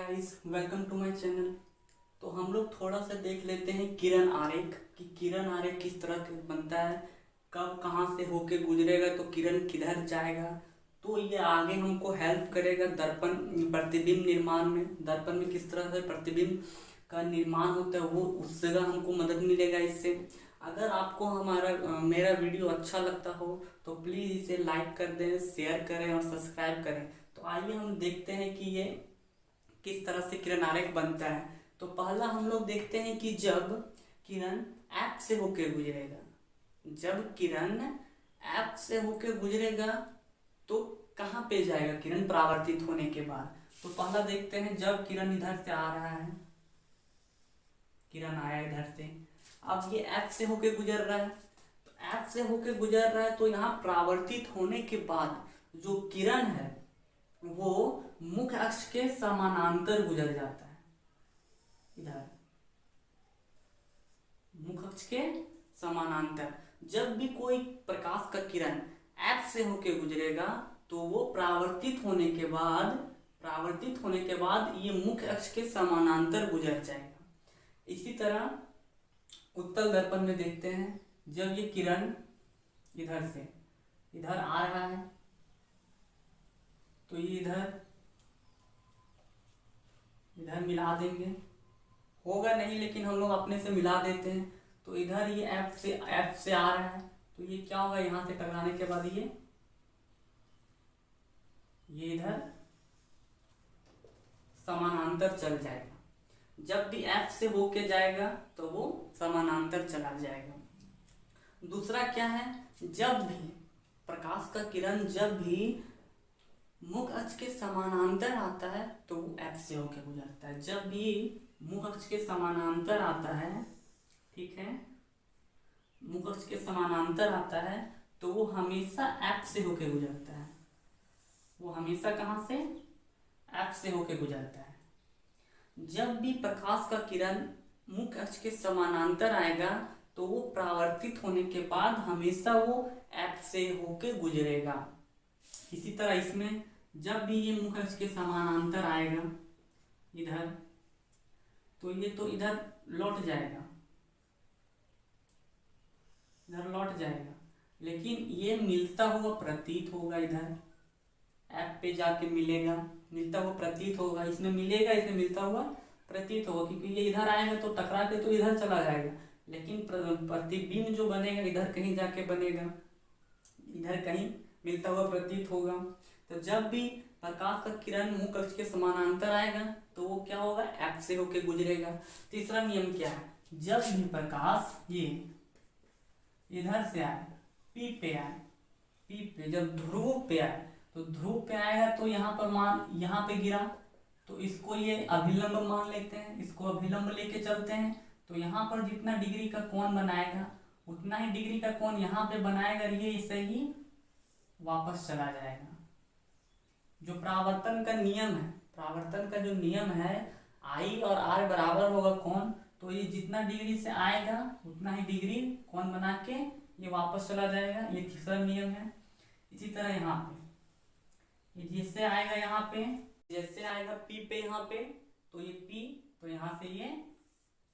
Guys, welcome to my channel. तो हम लोग थोड़ा सा देख लेते हैं किरण आरेख कि किरण आरेख किस तरह के बनता है, कब कहाँ से होके गुजरेगा तो किरण किधर जाएगा। तो ये आगे हमको हेल्प करेगा दर्पण प्रतिबिंब निर्माण में। दर्पण में किस तरह से प्रतिबिंब का निर्माण होता है वो उससे हमको मदद मिलेगा इससे। अगर आपको मेरा वीडियो अच्छा लगता हो तो प्लीज़ इसे लाइक कर दें, शेयर करें और सब्सक्राइब करें। तो आइए हम देखते हैं कि ये किस तरह से किरण आरेख बनता है। तो पहला हम लोग देखते हैं कि जब किरण ऐप से होके गुजरेगा, जब किरण ऐप से होके गुजरेगा तो कहाँ पे जाएगा किरण परावर्तित होने के बाद। तो पहला देखते हैं, जब किरण इधर से आ रहा है, किरण आया इधर से, अब ये ऐप से होके गुजर रहा है। तो ऐप से होके गुजर रहा है तो यहाँ परावर्तित होने के बाद जो किरण है वो मुख्य अक्ष के समानांतर गुजर जाता है। इधर मुख्य अक्ष के समानांतर जब भी कोई प्रकाश का किरण ऐप से होके गुजरेगा तो वो परावर्तित होने के बाद ये मुख्य अक्ष के समानांतर गुजर जाएगा। इसी तरह उत्तल दर्पण में देखते हैं, जब ये किरण इधर से इधर आ रहा है तो ये इधर मिला देंगे, होगा नहीं लेकिन हम लोग अपने से मिला देते हैं। तो इधर ये ऐप से आ रहा है तो ये क्या होगा, यहाँ से टकराने के बाद ये इधर समानांतर चल जाएगा। जब भी ऐप से होके जाएगा तो वो समानांतर चला जाएगा। दूसरा क्या है, जब भी प्रकाश का किरण जब भी मुख्य अक्ष के समानांतर आता है तो वो ऐप से होकर गुजरता है। जब भी मुख्य अक्ष के समानांतर आता है, ठीक है, मुख्य अक्ष के समानांतर आता है तो वो हमेशा ऐप से होकर गुजरता है। वो हमेशा कहाँ से? ऐप से होकर गुजरता है। जब भी प्रकाश का किरण मुख्य अक्ष के समानांतर आएगा तो वो परावर्तित होने के बाद हमेशा वो ऐप से होकर गुजरेगा। इसी तरह इसमें जब भी ये मुख्य अक्ष के समानांतर आएगा इधर तो ये तो इधर लौट जाएगा, लेकिन ये मिलता हुआ प्रतीत होगा, इधर ऐप पे जाके मिलेगा, मिलता हुआ प्रतीत होगा। इसमें मिलेगा, इसमें मिलता हुआ प्रतीत होगा, क्योंकि ये इधर आएगा तो टकरा के तो इधर चला जाएगा, लेकिन प्रतिबिंब जो बनेगा इधर कहीं जाके बनेगा, इधर कहीं मिलता हुआ प्रतीत होगा। तो जब भी प्रकाश का किरण मुख्य अक्ष के समानांतर आएगा तो वो क्या होगा, ऐप से होके गुजरेगा। तीसरा नियम क्या है, जब भी प्रकाश ये इधर से आए, पी पे जब ध्रुव पे आए तो ध्रुव पे आएगा तो यहाँ पे गिरा तो इसको ये अभिलंब मान लेते हैं, इसको अभिलंब लेके चलते हैं। तो यहाँ पर जितना डिग्री का कोण बनाएगा उतना ही डिग्री का कोण यहाँ पे बनाएगा, ये इसे ही वापस चला जाएगा। जो परावर्तन का नियम है, परावर्तन का जो नियम है, आई और आर बराबर होगा कोण, तो ये जितना डिग्री से आएगा उतना ही डिग्री कोण बना के ये वापस चला जाएगा। ये तीसरा नियम है। इसी तरह यहाँ पे ये जिससे आएगा, यहाँ पे जैसे आएगा पी पे यहाँ पे तो ये पी, तो यहाँ से ये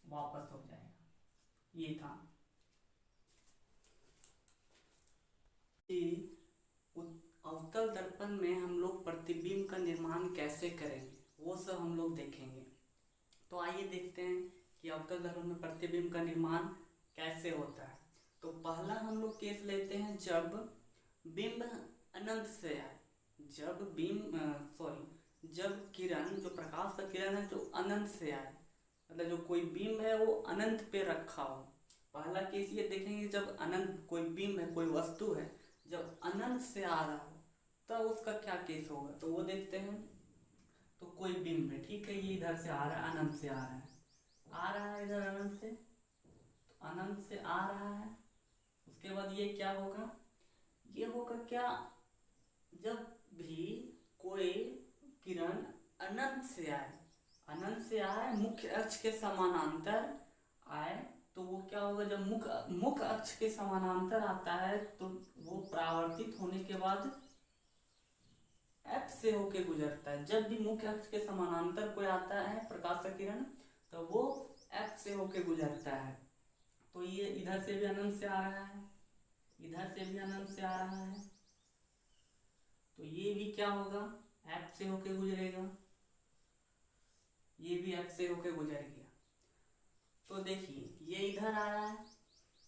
वापस हो जाएगा। ये था अवतल दर्पण में हम लोग प्रतिबिंब का निर्माण कैसे करेंगे वो सब हम लोग देखेंगे। तो आइए देखते हैं कि अवतल दर्पण में प्रतिबिंब का निर्माण कैसे होता है। तो पहला हम लोग केस लेते हैं, जब बिंब अनंत से आए, जब किरण जो प्रकाश का किरण है जो अनंत से आए, मतलब जो कोई बिंब है वो अनंत पे रखा हो। पहला केस ये देखेंगे, जब अनंत कोई बिंब है, कोई वस्तु है, जब अनंत से आ रहा हो तब उसका क्या केस होगा, तो वो देखते हैं। तो कोई बिंब है, ठीक है, ये इधर से आ रहा है, अनंत से आ रहा है इधर अनंत से, तो अनंत से आ रहा है। उसके बाद ये क्या होगा, ये होगा क्या, जब भी कोई किरण अनंत से आए मुख्य अक्ष के समानांतर आए तो वो क्या होगा, जब मुख्य अक्ष के समानांतर आता है तो वो परावर्तित होने के बाद ऐप से होके गुजरता है। जब भी मुख्य अक्ष के समानांतर कोई आता है प्रकाश का किरण तो वो एफ से होके गुजरता है। तो ये इधर से भी अनंत से आ रहा है, इधर से भी अनंत से आ रहा है, तो ये भी क्या होगा, एफ से होके गुजरेगा, ये भी एफ से होके गुजर गया। तो देखिए ये इधर आ रहा है,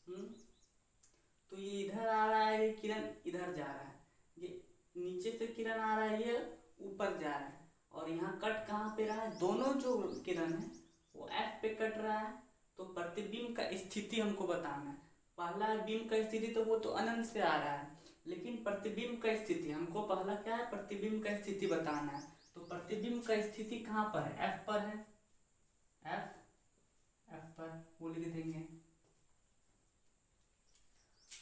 तो ये इधर आ रहा है, ये किरण इधर जा रहा है, ये नीचे से किरण आ रहा है, ये ऊपर जा रहा है, और यहाँ कट कहाँ पे रहा है, दोनों जो किरण है वो एफ पे कट रहा है। तो प्रतिबिंब का स्थिति हमको बताना है। पहला बिंब का स्थिति तो वो तो अनंत से आ रहा है, लेकिन प्रतिबिंब का स्थिति हमको पहला क्या है, प्रतिबिंब का स्थिति बताना है। तो प्रतिबिंब का स्थिति कहाँ पर है, एफ पर है, एफ पर वो लिख देंगे।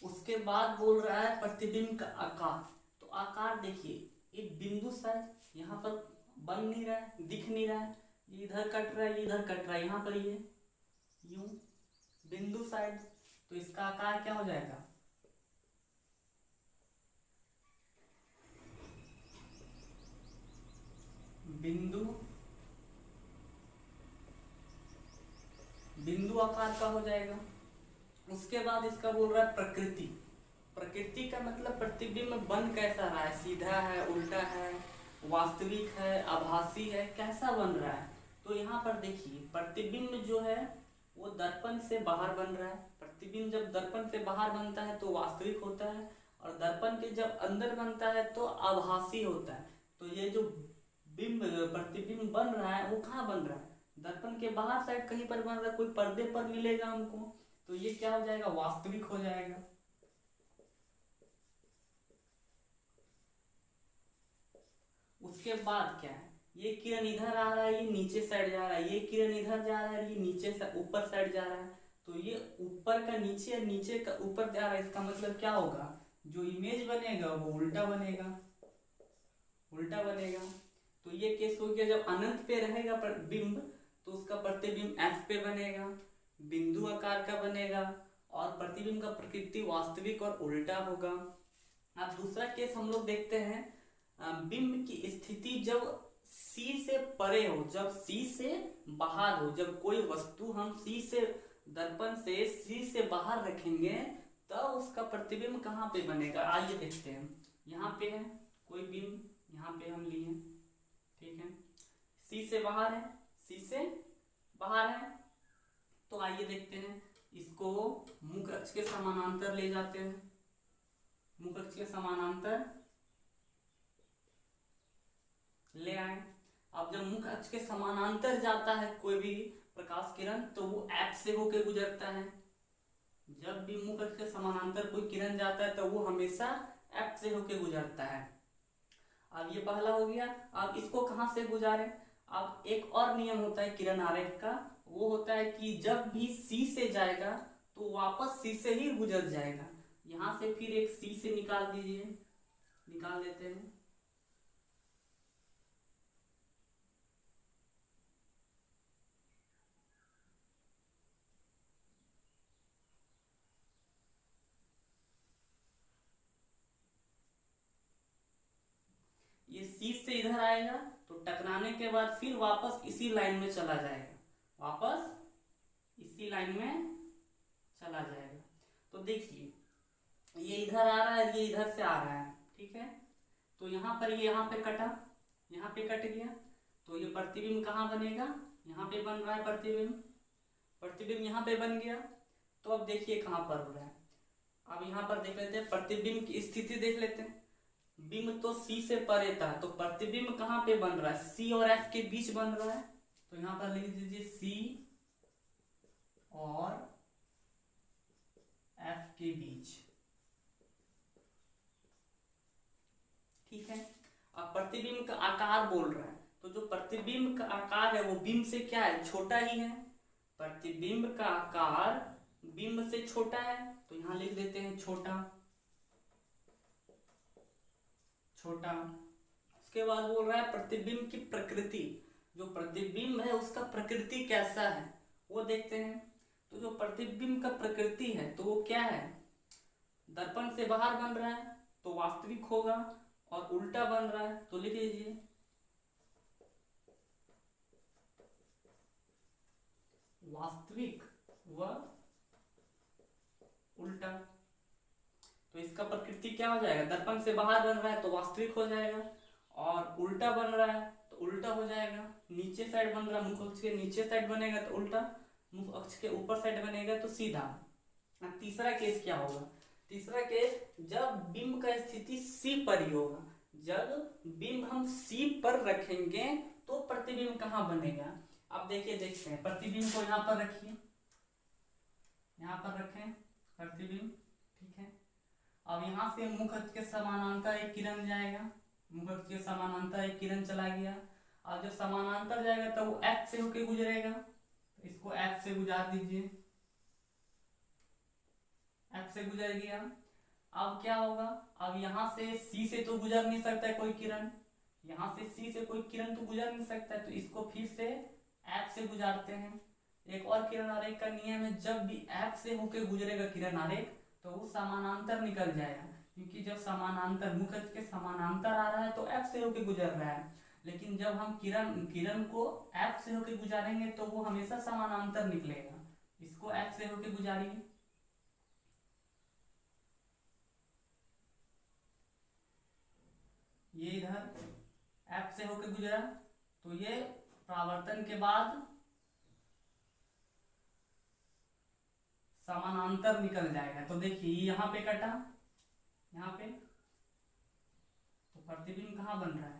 उसके बाद बोल रहा है प्रतिबिंब का आकार। तो आकार देखिए एक बिंदु शायद यहाँ पर बन नहीं रहा है, दिख नहीं रहा है, ये इधर कट रहा है, ये इधर कट रहा है, यहाँ पर ये यूं बिंदु साइड, तो इसका आकार क्या हो जाएगा, बिंदु आकार का हो जाएगा। उसके बाद इसका बोल रहा है प्रकृति। प्रकृति का मतलब प्रतिबिंब बन कैसा रहा है, सीधा है, उल्टा है, वास्तविक है, आभासी है, कैसा बन रहा है। तो यहाँ पर देखिए प्रतिबिंब जो है वो दर्पण से बाहर बन रहा है। प्रतिबिंब जब दर्पण से बाहर बनता है तो वास्तविक होता है, और दर्पण के जब अंदर बनता है तो आभासी होता है। तो ये जो बिंब प्रतिबिंब बन रहा है वो कहाँ बन रहा है, दर्पण के बाहर साइड कहीं पर बन रहा है, कोई पर्दे पर मिलेगा हमको, तो ये क्या हो जाएगा, वास्तविक हो जाएगा। उसके बाद क्या है, ये किरण इधर आ रहा है, ये नीचे साइड जा रहा है, ये किरण इधर जा रहा है, ये नीचे से ऊपर साइड जा रहा है, तो ये ऊपर का नीचे, नीचे का ऊपर जा रहा है। इसका मतलब क्या होगा, जो इमेज बनेगा वो उल्टा बनेगा, उल्टा बनेगा। तो ये केस हो गया, जब अनंत पे रहेगा बिंब तो उसका प्रतिबिंब एफ पे बनेगा, बिंदु आकार का बनेगा, और प्रतिबिंब का प्रकृति वास्तविक और उल्टा होगा। अब दूसरा केस हम लोग देखते हैं, बिंब की स्थिति जब सी से परे हो, जब सी से बाहर हो, जब कोई वस्तु हम सी से दर्पण से सी से बाहर रखेंगे तब उसका प्रतिबिंब कहाँ पे बनेगा, आइए देखते हैं। यहाँ पे है कोई बिंब, यहाँ पे हम लिए, ठीक है, सी से बाहर है, सी से बाहर है, तो आइए देखते हैं। इसको मुख्य अक्ष के समानांतर ले जाते हैं, मुख्य अक्ष के समानांतर ले आए। अब जब मुख्य अक्ष के समानांतर जाता है कोई भी प्रकाश किरण तो वो एफ से होके गुजरता है। जब भी मुख्य अक्ष के समानांतर कोई किरण जाता है तो वो हमेशा एफ से होके गुजरता है। अब ये पहला हो गया। अब इसको कहाँ से गुजारे, अब एक और नियम होता है किरण आरेख का, वो होता है कि जब भी सी से जाएगा तो वापस सी से ही गुजर जाएगा। यहाँ से फिर एक सी से निकाल दीजिए, निकाल देते हैं। ये सी से इधर आएगा तो टकराने के बाद फिर वापस इसी लाइन में चला जाएगा, वापस इसी लाइन में चला जाएगा। तो देखिए ये इधर आ रहा है, ये इधर से आ रहा है, ठीक है। तो यहाँ पर ये यहाँ पे कटा, यहाँ पे कट गया, तो ये प्रतिबिंब कहाँ बनेगा, यहाँ पे बन रहा है प्रतिबिंब, प्रतिबिंब यहाँ पे बन गया। तो अब देखिए कहाँ पर हो रहा है। अब यहाँ पर देख लेते हैं, प्रतिबिंब की स्थिति देख लेते हैं। बिंब तो सी से परे था, तो प्रतिबिंब कहाँ पे बन रहा है, सी और एफ के बीच बन रहा है। तो यहाँ पर लिख दीजिए सी और एफ के बीच, ठीक है। अब प्रतिबिंब का आकार बोल रहा है, तो जो प्रतिबिंब का आकार है वो बिंब से क्या है, छोटा ही है। प्रतिबिंब का आकार बिंब से छोटा है, तो यहाँ लिख देते हैं छोटा, छोटा। उसके बाद बोल रहा है प्रतिबिंब की प्रकृति, जो प्रतिबिंब है उसका प्रकृति कैसा है वो देखते हैं। तो जो प्रतिबिंब का प्रकृति है तो वो क्या है, दर्पण से बाहर बन रहा है तो वास्तविक होगा, और उल्टा बन रहा है, तो लिख लीजिए वास्तविक व उल्टा। तो इसका प्रकृति क्या हो जाएगा, दर्पण से बाहर बन रहा है तो वास्तविक हो जाएगा, और उल्टा बन रहा है तो उल्टा हो जाएगा। नीचे साइड बन रहा है, मुख अक्ष के नीचे साइड बनेगा तो उल्टा, मुख अक्ष के ऊपर साइड बनेगा तो सीधा। तीसरा केस क्या होगा, तीसरा केस जब बिंब का स्थिति सी पर ही होगा। जब बिंब हम सी पर रखेंगे तो प्रतिबिंब कहाँ बनेगा। अब देखिए, देखते हैं, प्रतिबिंब को यहाँ पर रखिए, यहाँ पर रखें प्रतिबिंब, ठीक है। अब यहाँ से मुख अक्ष के समानांतर एक किरण जाएगा, मुख अक्ष के समानांतर एक किरण चला गया। अब जब समानांतर जाएगा तो वो F से होके गुजरेगा, तो इसको F से गुजार दीजिए, F से गुजर गया। अब क्या होगा, अब यहाँ से C से तो गुजर नहीं सकता है कोई किरण, यहाँ से C से कोई किरण तो गुजर नहीं सकता है, तो इसको फिर से F से गुजारते हैं। एक और किरण आरेख का नियम है, जब भी F से होके गुजरेगा किरण आरेख तो वो समानांतर निकल जाएगा, क्योंकि जब समानांतर मुख अक्ष के समानांतर आ रहा है तो F से होके गुजर रहा है। लेकिन जब हम किरण को F से होके गुजारेंगे तो वो हमेशा समानांतर निकलेगा। इसको F से होके गुजारिए, ये इधर F से होके गुजरा, तो ये परावर्तन के बाद समानांतर निकल जाएगा। तो देखिए यहाँ पे कटा, यहाँ पे, तो प्रतिबिंब कहाँ बन रहा है,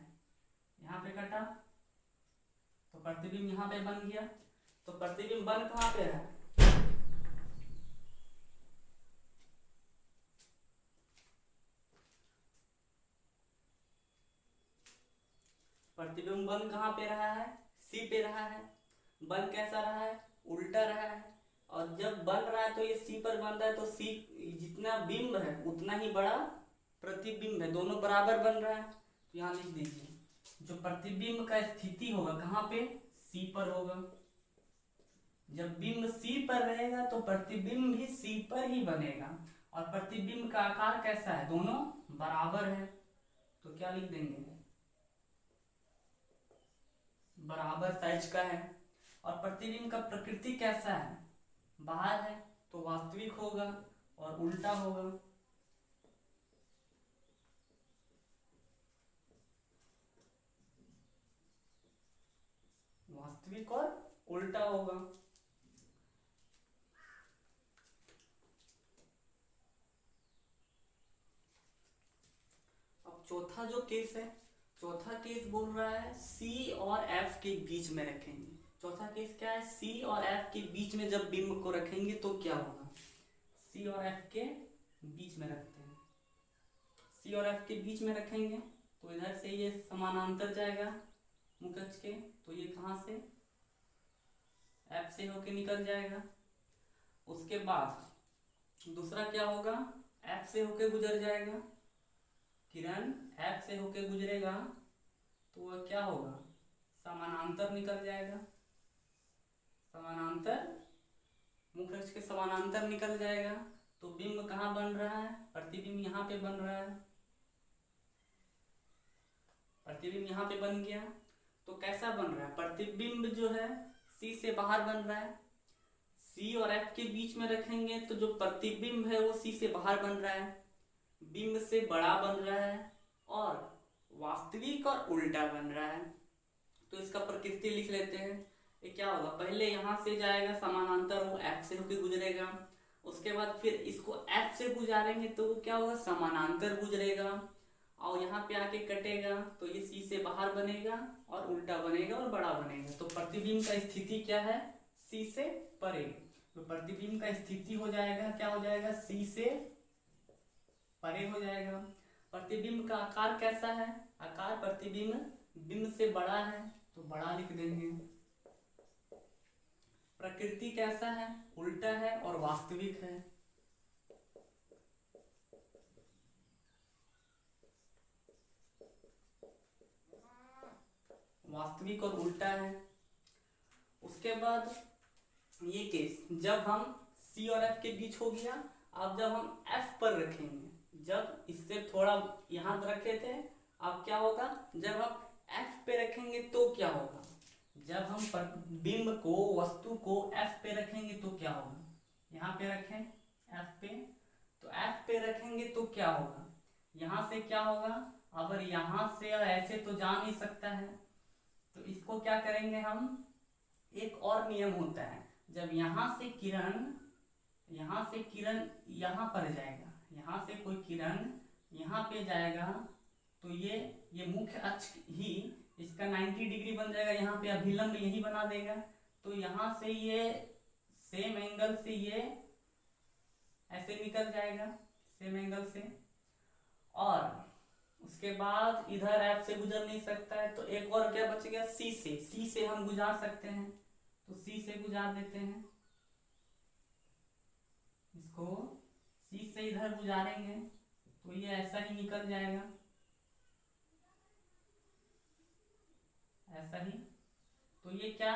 यहाँ पे कटा, तो प्रतिबिंब यहाँ पे बन गया। तो प्रतिबिंब बन कहाँ पे है, प्रतिबिंब बन कहाँ पे रहा है, सी पे रहा है। बन कैसा रहा है, उल्टा रहा है। और जब बन रहा है तो ये सी पर बन रहा है, तो सी जितना बिंब है उतना ही बड़ा प्रतिबिंब है, दोनों बराबर बन रहा है। तो यहाँ लिख दीजिए, जो प्रतिबिंब का स्थिति होगा कहाँ पे, सी पर होगा। जब बिंब सी पर रहेगा तो प्रतिबिंब भी सी पर ही बनेगा। और प्रतिबिंब का आकार कैसा है, दोनों बराबर है, तो क्या लिख देंगे, बराबर साइज का है। और प्रतिबिंब का प्रकृति कैसा है, बाहर है तो वास्तविक होगा और उल्टा होगा। वास्तविक और उल्टा होगा। अब चौथा जो केस है, चौथा केस बोल रहा है सी और एफ के बीच में रखेंगे। चौथा केस क्या है, सी और एफ के बीच में जब बिंब को रखेंगे तो क्या होगा, सी और एफ के बीच में रखते हैं, सी और एफ के बीच में रखेंगे तो इधर से ये समानांतर जाएगा मुख अक्ष के, तो ये कहाँ से, एफ से होके निकल जाएगा। उसके बाद दूसरा क्या होगा, एफ से होके गुजर जाएगा, किरण एफ से होके गुजरेगा तो वह क्या होगा, समानांतर निकल जाएगा, समानांतर, मुख अक्ष के समानांतर निकल जाएगा। तो बिंब कहाँ बन रहा है, प्रतिबिंब यहाँ पे बन रहा है, प्रतिबिंब यहाँ पे बन गया। तो कैसा बन रहा है, प्रतिबिंब जो है सी से बाहर बन रहा है, सी और एफ के बीच में रखेंगे तो जो प्रतिबिंब है वो सी से बाहर बन रहा है, बिंब से बड़ा बन रहा है और वास्तविक और उल्टा बन रहा है। तो इसका प्रकृति लिख लेते हैं। ये क्या होगा, पहले यहाँ से जाएगा समानांतर, वो एफ से होकर गुजरेगा, उसके बाद फिर इसको एफ से गुजारेंगे तो वो क्या होगा, समानांतर गुजरेगा, और यहाँ पे आके कटेगा तो ये सी से बाहर बनेगा और उल्टा बनेगा और बड़ा बनेगा। तो प्रतिबिंब का स्थिति क्या है, सी से परे। तो प्रतिबिंब का स्थिति हो जाएगा, क्या हो जाएगा, सी से परे हो जाएगा। प्रतिबिंब का आकार कैसा है, आकार प्रतिबिंब बिंब से बड़ा है तो बड़ा लिख देंगे। प्रकृति कैसा है, उल्टा है और वास्तविक है। वास्तविक और उल्टा है। उसके बाद ये केस जब हम सी और एफ के बीच हो गया। अब जब हम एफ पर रखेंगे, जब इससे थोड़ा यहाँ रखे थे अब क्या होगा, जब हम F पे रखेंगे तो क्या होगा, जब हम बिंब को, वस्तु को F पे रखेंगे तो क्या होगा, यहाँ पे रखें F पे, तो F पे रखेंगे तो क्या होगा, यहाँ से क्या होगा, अगर यहाँ से ऐसे तो जा नहीं सकता है, तो इसको क्या करेंगे हम, एक और नियम होता है, जब यहाँ से किरण यहाँ पर जाएगा, यहाँ से कोई किरण यहाँ पे जाएगा, तो ये मुख्य अक्ष ही इसका 90 डिग्री बन जाएगा, यहाँ पे अभिलंब यही बना देगा, तो यहाँ से ये सेम एंगल से ये ऐसे निकल जाएगा, सेम एंगल से, और उसके बाद इधर F से गुजर नहीं सकता है, तो एक और क्या बच गया, C से हम गुजार सकते हैं, तो C से गुजार देते हैं, इसको C से इधर गुजारेंगे तो ये ऐसा ही निकल जाएगा, ऐसा ही, तो ये क्या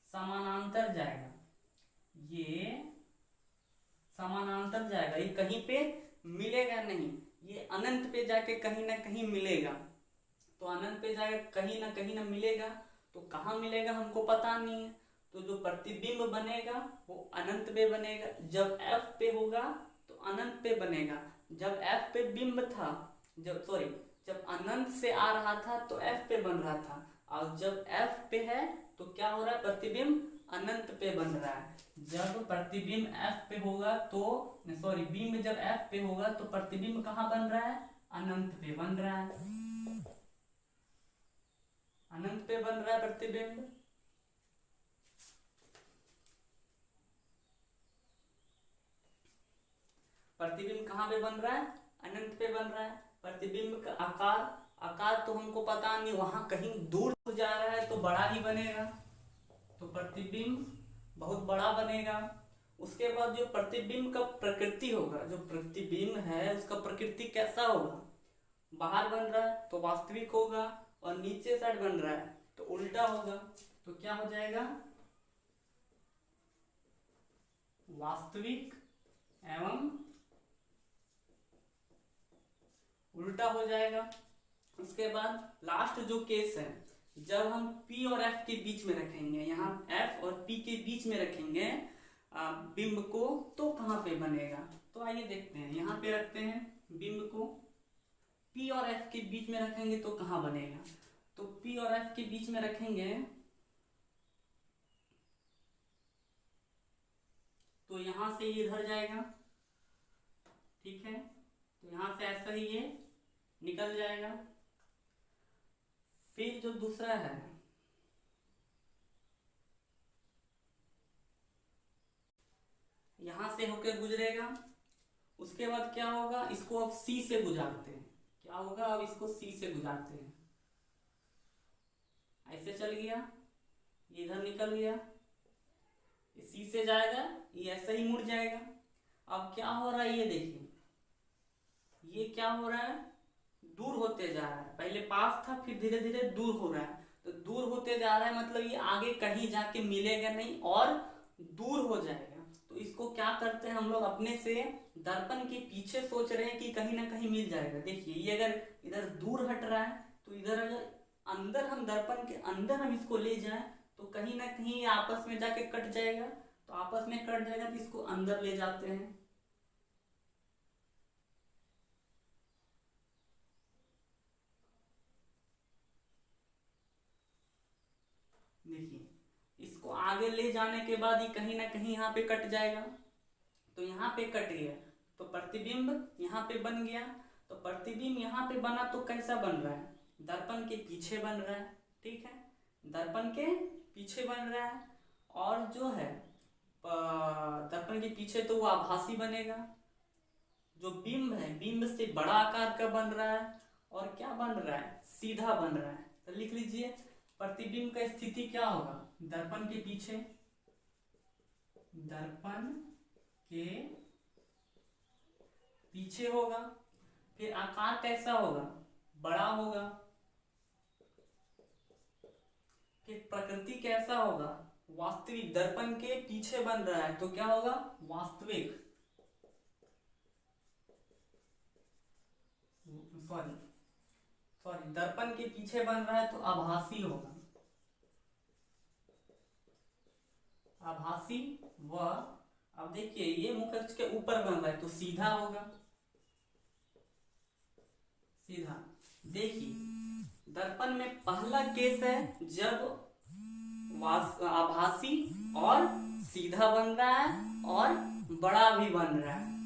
समानांतर जाएगा, ये समानांतर जाएगा, ये कहीं पे मिलेगा नहीं, ये अनंत पे जाके कहीं ना कहीं मिलेगा, तो अनंत पे जाके कहीं ना मिलेगा, तो कहाँ मिलेगा हमको पता नहीं है, तो जो प्रतिबिंब बनेगा वो अनंत पे बनेगा, जब F पे होगा तो अनंत पे बनेगा, जब F पे बिंब था, जब अनंत से आ रहा था तो F पे बन रहा था, और जब F पे है तो क्या हो रहा है, प्रतिबिंब अनंत पे बन रहा है, जब प्रतिबिंब F पे होगा तो बिंब जब F पे होगा तो प्रतिबिंब कहाँ बन रहा है, अनंत पे बन रहा है, अनंत पे बन रहा है प्रतिबिंब, प्रतिबिंब कहाँ पे बन रहा है, अनंत पे बन रहा है, प्रतिबिंब का आकार तो हमको पता नहीं, वहां कहीं दूर जा रहा है तो बड़ा ही बनेगा, तो प्रतिबिंब बहुत बड़ा बनेगा। उसके बाद जो प्रतिबिंब का प्रकृति होगा, जो प्रतिबिंब है उसका प्रकृति कैसा होगा, बाहर बन रहा है तो वास्तविक होगा, और नीचे साइड बन रहा है तो उल्टा होगा, तो क्या हो जाएगा, वास्तविक एवं उल्टा हो जाएगा। उसके बाद लास्ट जो केस है, जब हम P और F के बीच में रखेंगे, यहाँ F और P के बीच में रखेंगे बिंब को, तो कहाँ पे बनेगा, तो आइए देखते हैं, यहाँ पे रखते हैं बिंब को, P और F के बीच में रखेंगे तो कहाँ बनेगा, तो P और F के बीच में रखेंगे तो यहाँ से ये इधर जाएगा, ठीक है, तो यहाँ से ऐसा ही ये निकल जाएगा। फिर जो दूसरा है, यहां से होकर गुजरेगा, उसके बाद क्या होगा, इसको अब C से गुजारते हैं, क्या होगा, अब इसको C से गुजारते हैं, ऐसे चल गया, ये इधर निकल गया, ये C से जाएगा, ये ऐसे ही मुड़ जाएगा। अब क्या हो रहा है, ये देखिए, ये क्या हो रहा है, दूर होते जा रहा है, पहले पास था फिर धीरे धीरे दूर हो रहा है, तो दूर होते जा रहा है मतलब ये आगे कहीं जाके मिलेगा नहीं और दूर हो जाएगा, तो इसको क्या करते हैं हम लोग, अपने से दर्पण के पीछे सोच रहे हैं कि कहीं ना कहीं मिल जाएगा। देखिए ये अगर इधर दूर हट रहा है तो इधर अगर अंदर, हम दर्पण के अंदर हम इसको ले जाएं तो कहीं ना कहीं आपस में जाके कट जाएगा, तो आपस में कट जाएगा तो इसको अंदर ले जाते हैं। देखिए इसको आगे ले जाने के बाद ही कहीं ना कहीं यहाँ पे कट जाएगा, तो यहाँ पे कट गया, तो प्रतिबिंब यहाँ पे बन गया, तो प्रतिबिंब यहाँ पे बना तो कैसा बन रहा है, दर्पण के पीछे बन रहा है, ठीक है, दर्पण के पीछे बन रहा है, और जो है दर्पण के पीछे तो वो आभासी बनेगा, जो बिंब है बिंब से बड़ा आकार का बन रहा है, और क्या बन रहा है, सीधा बन रहा है, तो लिख लीजिए प्रतिबिंब का स्थिति क्या होगा, दर्पण के पीछे, दर्पण के पीछे होगा, फिर आकार कैसा होगा, बड़ा होगा, फिर प्रकृति कैसा होगा, वास्तविक, दर्पण के पीछे बन रहा है तो क्या होगा, वास्तविक, सॉरी, दर्पण के पीछे बन रहा है तो आभासी होगा, आभासी। व अब देखिए ये मुख अक्ष के ऊपर बन रहा है तो सीधा होगा, सीधा। देखिए दर्पण में पहला केस है जब आभासी और सीधा बन रहा है और बड़ा भी बन रहा है,